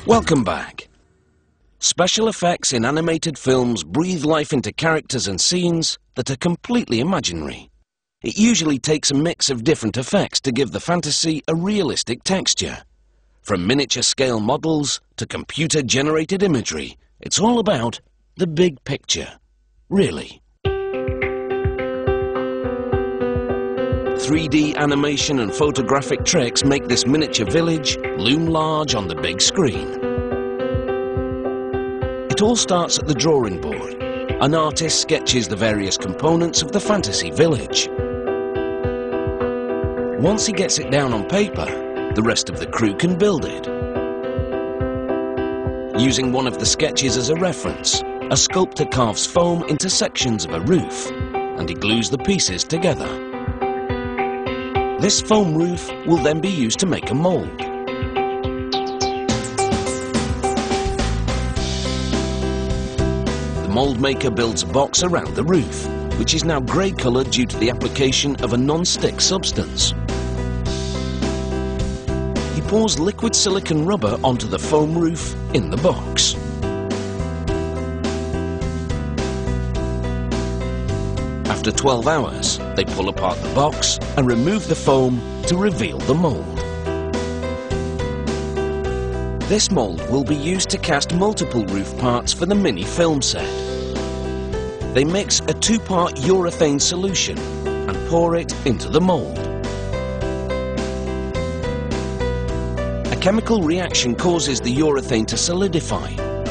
Welcome back. Special effects in animated films breathe life into characters and scenes that are completely imaginary. It usually takes a mix of different effects to give the fantasy a realistic texture. From miniature-scale models to computer-generated imagery, it's all about the big picture, really. 3D animation and photographic tricks make this miniature village loom large on the big screen. It all starts at the drawing board. An artist sketches the various components of the fantasy village. Once he gets it down on paper, the rest of the crew can build it. Using one of the sketches as a reference, a sculptor carves foam into sections of a roof, and he glues the pieces together. This foam roof will then be used to make a mold. The mold maker builds a box around the roof, which is now grey-coloured due to the application of a non-stick substance. He pours liquid silicone rubber onto the foam roof in the box. After 12 hours, they pull apart the box and remove the foam to reveal the mold. This mold will be used to cast multiple roof parts for the mini film set. They mix a 2-part urethane solution and pour it into the mold. A chemical reaction causes the urethane to solidify,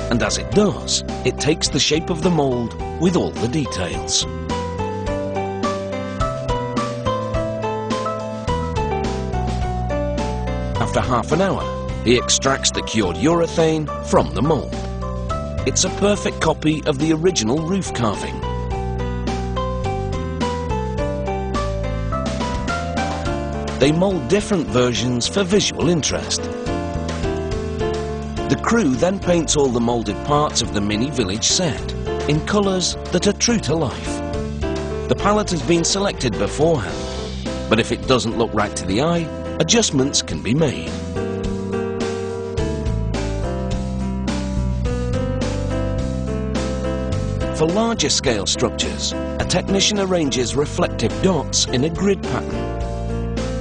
and as it does, it takes the shape of the mold with all the details. After half an hour, he extracts the cured urethane from the mold. It's a perfect copy of the original roof carving. They mold different versions for visual interest. The crew then paints all the molded parts of the mini village set in colours that are true to life. The palette has been selected beforehand, but if it doesn't look right to the eye, adjustments can be made. For larger scale structures, a technician arranges reflective dots in a grid pattern.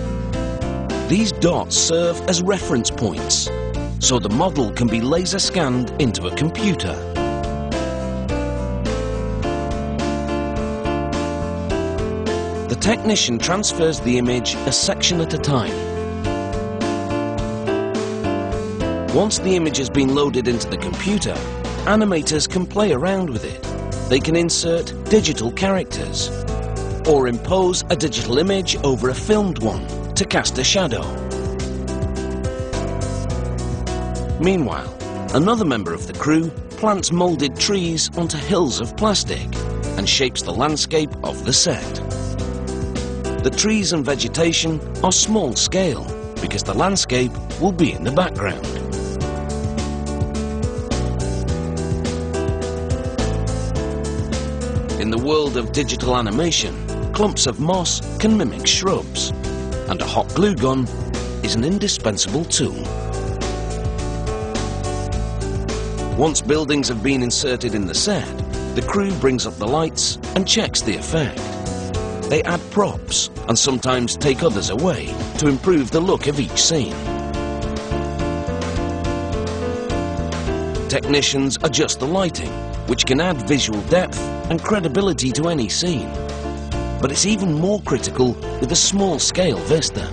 These dots serve as reference points, so the model can be laser scanned into a computer. The technician transfers the image a section at a time. Once the image has been loaded into the computer, animators can play around with it. They can insert digital characters or impose a digital image over a filmed one to cast a shadow. Meanwhile, another member of the crew plants molded trees onto hills of plastic and shapes the landscape of the set. The trees and vegetation are small scale because the landscape will be in the background. In the world of digital animation, clumps of moss can mimic shrubs, and a hot glue gun is an indispensable tool. Once buildings have been inserted in the set, the crew brings up the lights and checks the effect. They add props and sometimes take others away to improve the look of each scene. Technicians adjust the lighting, which can add visual depth and credibility to any scene. But it's even more critical with a small-scale vista.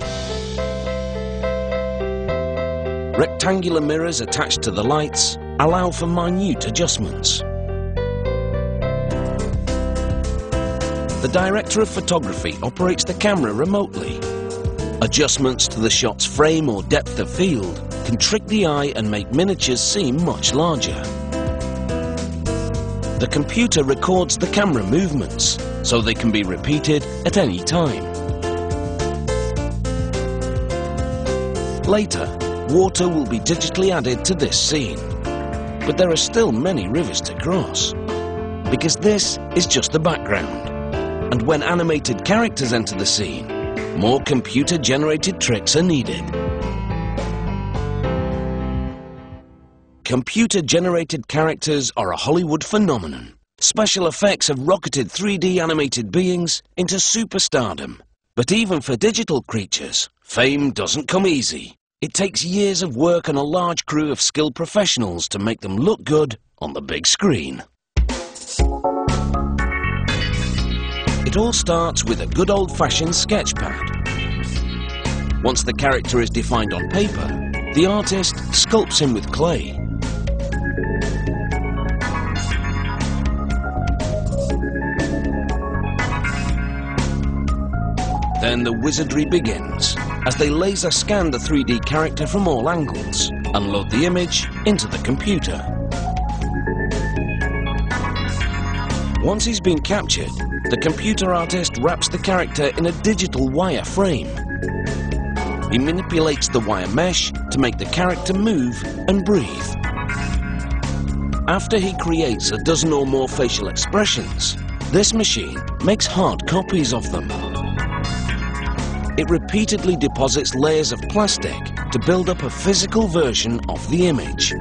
Rectangular mirrors attached to the lights allow for minute adjustments. The director of photography operates the camera remotely. Adjustments to the shot's frame or depth of field can trick the eye and make miniatures seem much larger. The computer records the camera movements, so they can be repeated at any time. Later, water will be digitally added to this scene. But there are still many rivers to cross, because this is just the background. And when animated characters enter the scene, more computer-generated tricks are needed. Computer-generated characters are a Hollywood phenomenon. Special effects have rocketed 3D animated beings into superstardom. But even for digital creatures, fame doesn't come easy. It takes years of work and a large crew of skilled professionals to make them look good on the big screen. It all starts with a good old-fashioned sketch pad. Once the character is defined on paper, the artist sculpts him with clay. Then the wizardry begins, as they laser scan the 3D character from all angles and load the image into the computer. Once he's been captured, the computer artist wraps the character in a digital wire frame. He manipulates the wire mesh to make the character move and breathe. After he creates a dozen or more facial expressions, this machine makes hard copies of them. It repeatedly deposits layers of plastic to build up a physical version of the image.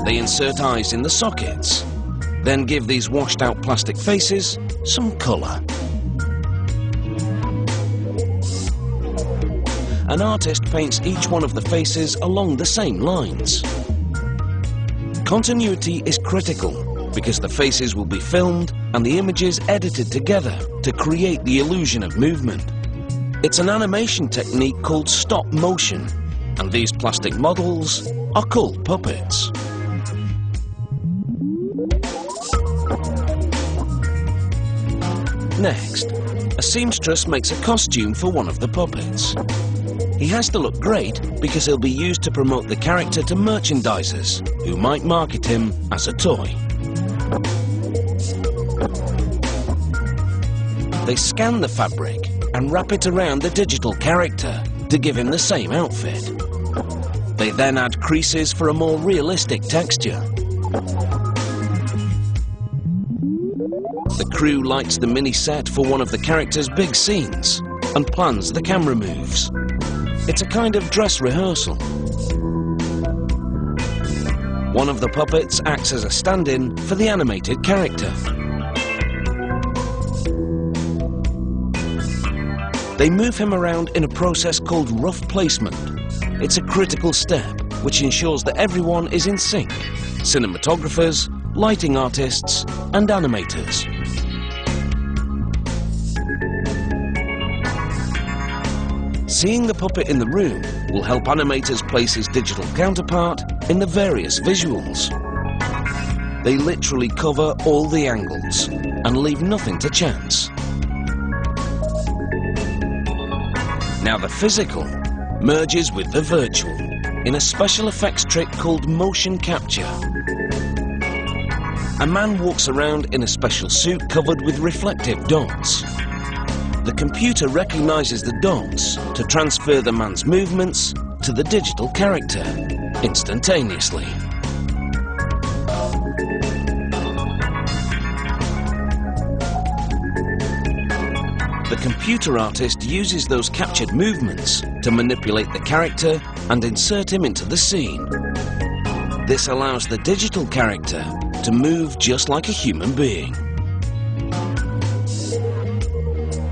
They insert eyes in the sockets, then give these washed-out plastic faces some colour. An artist paints each one of the faces along the same lines. Continuity is critical, because the faces will be filmed and the images edited together to create the illusion of movement. It's an animation technique called stop motion, and these plastic models are called puppets. Next, a seamstress makes a costume for one of the puppets. He has to look great because he'll be used to promote the character to merchandisers who might market him as a toy. They scan the fabric and wrap it around the digital character to give him the same outfit. They then add creases for a more realistic texture. The crew lights the mini set for one of the character's big scenes and plans the camera moves. It's a kind of dress rehearsal. One of the puppets acts as a stand-in for the animated character. They move him around in a process called rough placement. It's a critical step which ensures that everyone is in sync: cinematographers, lighting artists, and animators. Seeing the puppet in the room will help animators place his digital counterpart in the various visuals. They literally cover all the angles and leave nothing to chance. Now the physical merges with the virtual in a special effects trick called motion capture. A man walks around in a special suit covered with reflective dots. The computer recognizes the dots to transfer the man's movements to the digital character instantaneously. The computer artist uses those captured movements to manipulate the character and insert him into the scene. This allows the digital character to move just like a human being.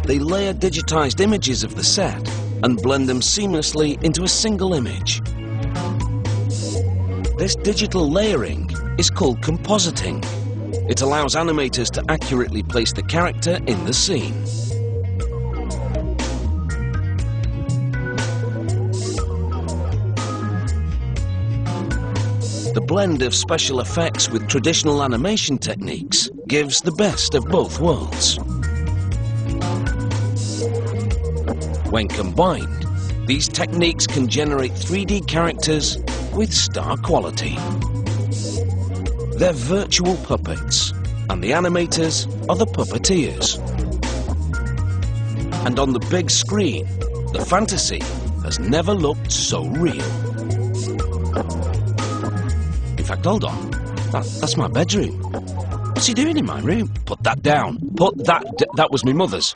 They layer digitized images of the set and blend them seamlessly into a single image. This digital layering is called compositing. It allows animators to accurately place the character in the scene. The blend of special effects with traditional animation techniques gives the best of both worlds. When combined, these techniques can generate 3D characters with star quality. They're virtual puppets, and the animators are the puppeteers. And on the big screen, the fantasy has never looked so real. In fact, hold on, that's my bedroom. What's he doing in my room? Put that down. That was my mother's.